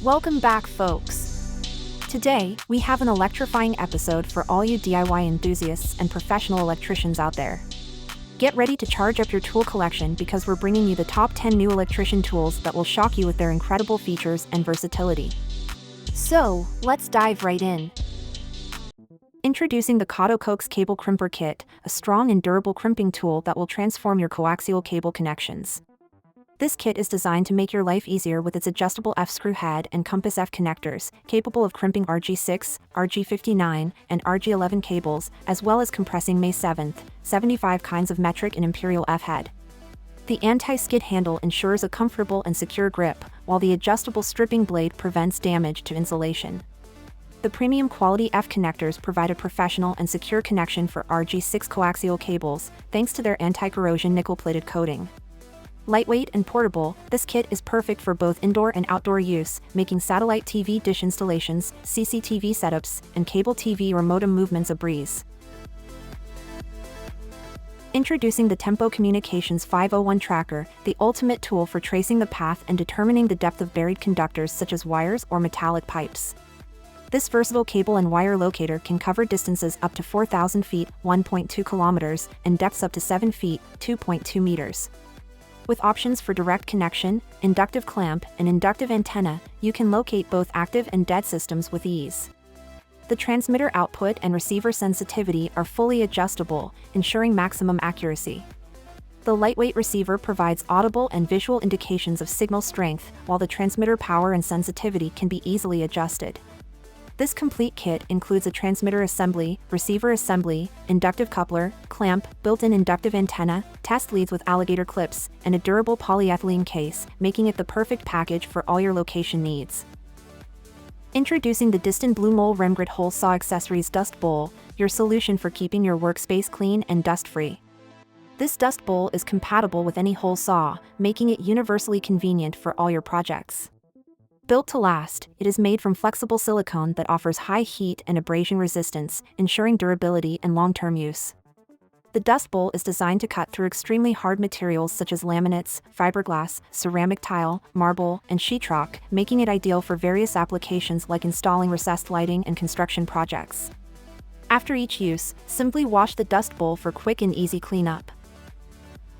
Welcome back, folks. Today, we have an electrifying episode for all you DIY enthusiasts and professional electricians out there. Get ready to charge up your tool collection because we're bringing you the top 10 new electrician tools that will shock you with their incredible features and versatility. So, let's dive right in. Introducing the Cotto Coax Cable Crimper Kit, a strong and durable crimping tool that will transform your coaxial cable connections. This kit is designed to make your life easier with its adjustable F-screw head and compass F connectors, capable of crimping RG6, RG59, and RG11 cables, as well as compressing May 7th, 75 kinds of metric and imperial F head. The anti-skid handle ensures a comfortable and secure grip, while the adjustable stripping blade prevents damage to insulation. The premium quality F connectors provide a professional and secure connection for RG6 coaxial cables, thanks to their anti-corrosion nickel-plated coating. Lightweight and portable, this kit is perfect for both indoor and outdoor use, making satellite TV dish installations, CCTV setups, and cable TV or modem movements a breeze. Introducing the Tempo Communications 501 Tracker, the ultimate tool for tracing the path and determining the depth of buried conductors such as wires or metallic pipes. This versatile cable and wire locator can cover distances up to 4,000 feet, 1.2 kilometers, and depths up to 7 feet, 2.2 meters. With options for direct connection, inductive clamp, and inductive antenna, you can locate both active and dead systems with ease. The transmitter output and receiver sensitivity are fully adjustable, ensuring maximum accuracy. The lightweight receiver provides audible and visual indications of signal strength, while the transmitter power and sensitivity can be easily adjusted. This complete kit includes a transmitter assembly, receiver assembly, inductive coupler, clamp, built-in inductive antenna, test leads with alligator clips, and a durable polyethylene case, making it the perfect package for all your location needs. Introducing the Disston Blu-Mol RemGrit Hole Saw Accessories Dust Bowl, your solution for keeping your workspace clean and dust-free. This dust bowl is compatible with any hole saw, making it universally convenient for all your projects. Built to last, it is made from flexible silicone that offers high heat and abrasion resistance, ensuring durability and long-term use. The dust bowl is designed to cut through extremely hard materials such as laminates, fiberglass, ceramic tile, marble, and sheetrock, making it ideal for various applications like installing recessed lighting and construction projects. After each use, simply wash the dust bowl for quick and easy cleanup.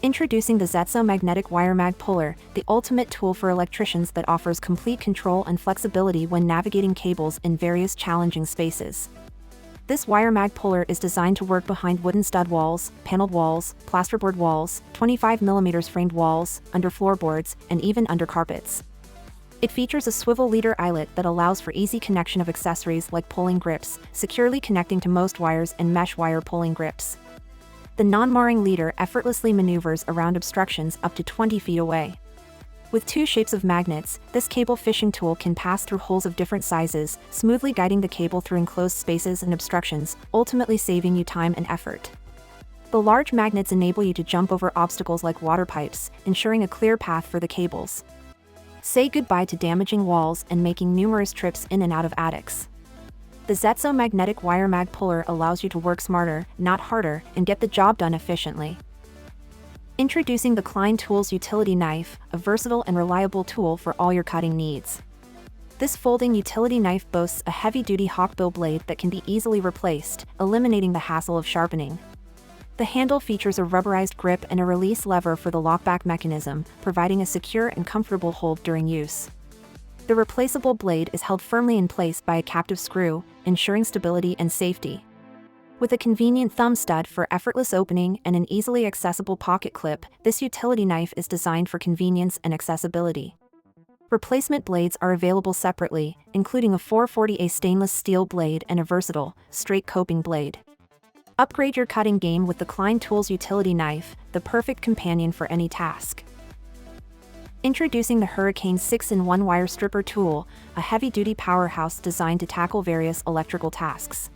Introducing the Zezzo Magnetic Wiremag Puller, the ultimate tool for electricians that offers complete control and flexibility when navigating cables in various challenging spaces. This Wiremag puller is designed to work behind wooden stud walls, paneled walls, plasterboard walls, 25mm framed walls, under floorboards, and even under carpets. It features a swivel leader eyelet that allows for easy connection of accessories like pulling grips, securely connecting to most wires and mesh wire pulling grips. The non-marring leader effortlessly maneuvers around obstructions up to 20 feet away. With two shapes of magnets, this cable fishing tool can pass through holes of different sizes, smoothly guiding the cable through enclosed spaces and obstructions, ultimately saving you time and effort. The large magnets enable you to jump over obstacles like water pipes, ensuring a clear path for the cables. Say goodbye to damaging walls and making numerous trips in and out of attics. The Zezzo Magnetic Wiremag Puller allows you to work smarter, not harder, and get the job done efficiently. Introducing the Klein Tools Utility Knife, a versatile and reliable tool for all your cutting needs. This folding utility knife boasts a heavy-duty hawkbill blade that can be easily replaced, eliminating the hassle of sharpening. The handle features a rubberized grip and a release lever for the lockback mechanism, providing a secure and comfortable hold during use. The replaceable blade is held firmly in place by a captive screw, ensuring stability and safety. With a convenient thumb stud for effortless opening and an easily accessible pocket clip, this utility knife is designed for convenience and accessibility. Replacement blades are available separately, including a 440A stainless steel blade and a versatile, straight coping blade. Upgrade your cutting game with the Klein Tools Utility Knife, the perfect companion for any task. Introducing the Hurricane 6-in-1 Wire Stripper Tool, a heavy-duty powerhouse designed to tackle various electrical tasks.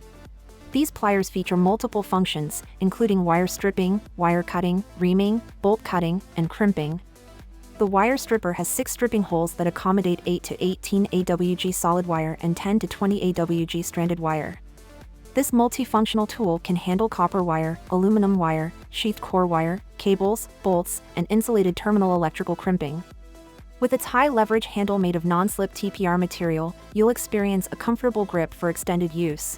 These pliers feature multiple functions, including wire stripping, wire cutting, reaming, bolt cutting, and crimping. The wire stripper has 6 stripping holes that accommodate 8 to 18 AWG solid wire and 10 to 20 AWG stranded wire. This multifunctional tool can handle copper wire, aluminum wire, sheathed core wire, cables, bolts, and insulated terminal electrical crimping. With its high-leverage handle made of non-slip TPR material, you'll experience a comfortable grip for extended use.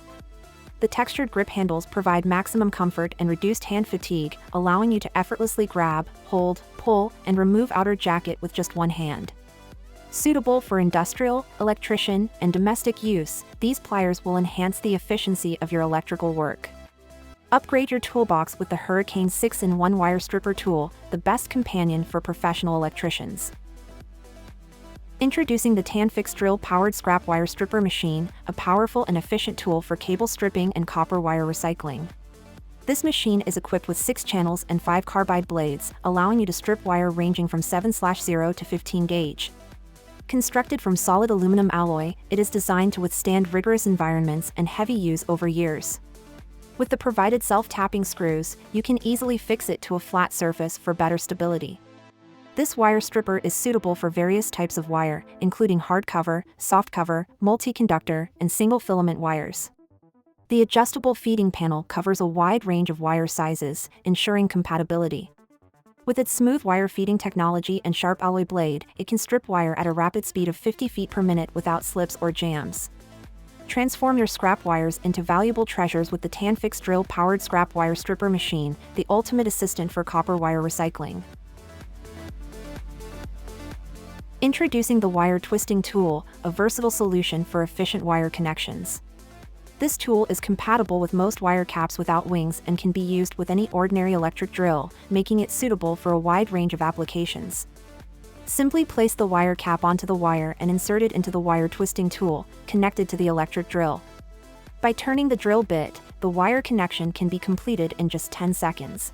The textured grip handles provide maximum comfort and reduced hand fatigue, allowing you to effortlessly grab, hold, pull, and remove outer jacket with just one hand. Suitable for industrial, electrician, and domestic use, these pliers will enhance the efficiency of your electrical work. Upgrade your toolbox with the Hurricane 6-in-1 wire stripper tool, the best companion for professional electricians. Introducing the Tanfix drill-powered scrap wire stripper machine, a powerful and efficient tool for cable stripping and copper wire recycling. This machine is equipped with 6 channels and 5 carbide blades, allowing you to strip wire ranging from 7/0 to 15 gauge. Constructed from solid aluminum alloy, it is designed to withstand rigorous environments and heavy use over years. With the provided self-tapping screws, you can easily fix it to a flat surface for better stability. This wire stripper is suitable for various types of wire, including hardcover, softcover, multi-conductor, and single-filament wires. The adjustable feeding panel covers a wide range of wire sizes, ensuring compatibility. With its smooth wire feeding technology and sharp alloy blade, it can strip wire at a rapid speed of 50 feet per minute without slips or jams. Transform your scrap wires into valuable treasures with the Tanfix drill-powered scrap wire stripper machine, the ultimate assistant for copper wire recycling. Introducing the wire twisting tool, a versatile solution for efficient wire connections. This tool is compatible with most wire caps without wings and can be used with any ordinary electric drill, making it suitable for a wide range of applications. Simply place the wire cap onto the wire and insert it into the wire twisting tool, connected to the electric drill. By turning the drill bit, the wire connection can be completed in just 10 seconds.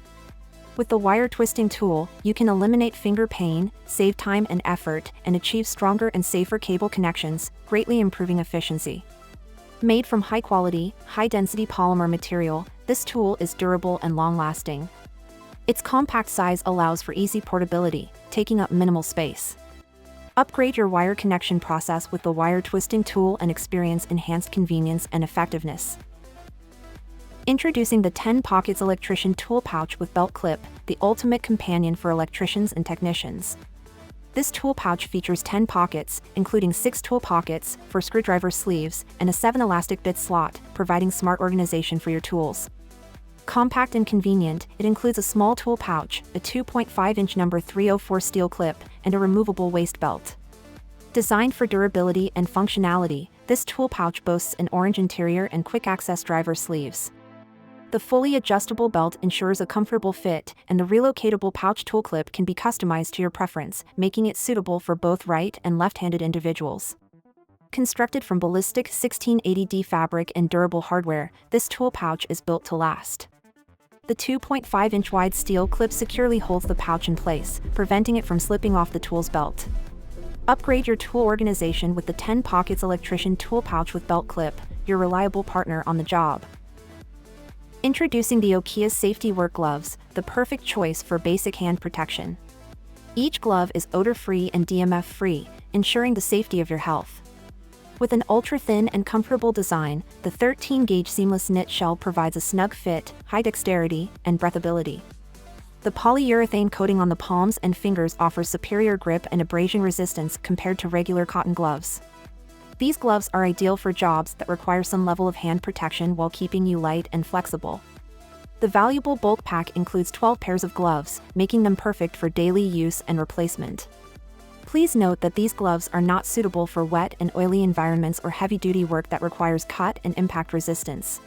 With the wire twisting tool, you can eliminate finger pain, save time and effort, and achieve stronger and safer cable connections, greatly improving efficiency. Made from high-quality, high-density polymer material, this tool is durable and long-lasting. Its compact size allows for easy portability, taking up minimal space. Upgrade your wire connection process with the wire twisting tool and experience enhanced convenience and effectiveness. Introducing the 10 Pockets Electrician Tool Pouch with Belt Clip, the ultimate companion for electricians and technicians. This tool pouch features 10 pockets, including 6 tool pockets for screwdriver sleeves and a 7 elastic bit slot, providing smart organization for your tools. Compact and convenient, it includes a small tool pouch, a 2.5-inch number 304 steel clip, and a removable waist belt. Designed for durability and functionality, this tool pouch boasts an orange interior and quick-access driver sleeves. The fully adjustable belt ensures a comfortable fit, and the relocatable pouch tool clip can be customized to your preference, making it suitable for both right and left-handed individuals. Constructed from ballistic 1680D fabric and durable hardware, this tool pouch is built to last. The 2.5-inch wide steel clip securely holds the pouch in place, preventing it from slipping off the tool's belt. Upgrade your tool organization with the 10 Pockets Electrician Tool Pouch with Belt Clip, your reliable partner on the job. Introducing the Ikea Safety Work Gloves, the perfect choice for basic hand protection. Each glove is odor-free and DMF-free, ensuring the safety of your health. With an ultra-thin and comfortable design, the 13-gauge seamless knit shell provides a snug fit, high dexterity, and breathability. The polyurethane coating on the palms and fingers offers superior grip and abrasion resistance compared to regular cotton gloves. These gloves are ideal for jobs that require some level of hand protection while keeping you light and flexible. The valuable bulk pack includes 12 pairs of gloves, making them perfect for daily use and replacement. Please note that these gloves are not suitable for wet and oily environments or heavy-duty work that requires cut and impact resistance.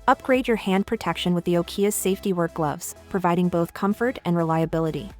Upgrade your hand protection with the Ikea Safety Work Gloves, providing both comfort and reliability.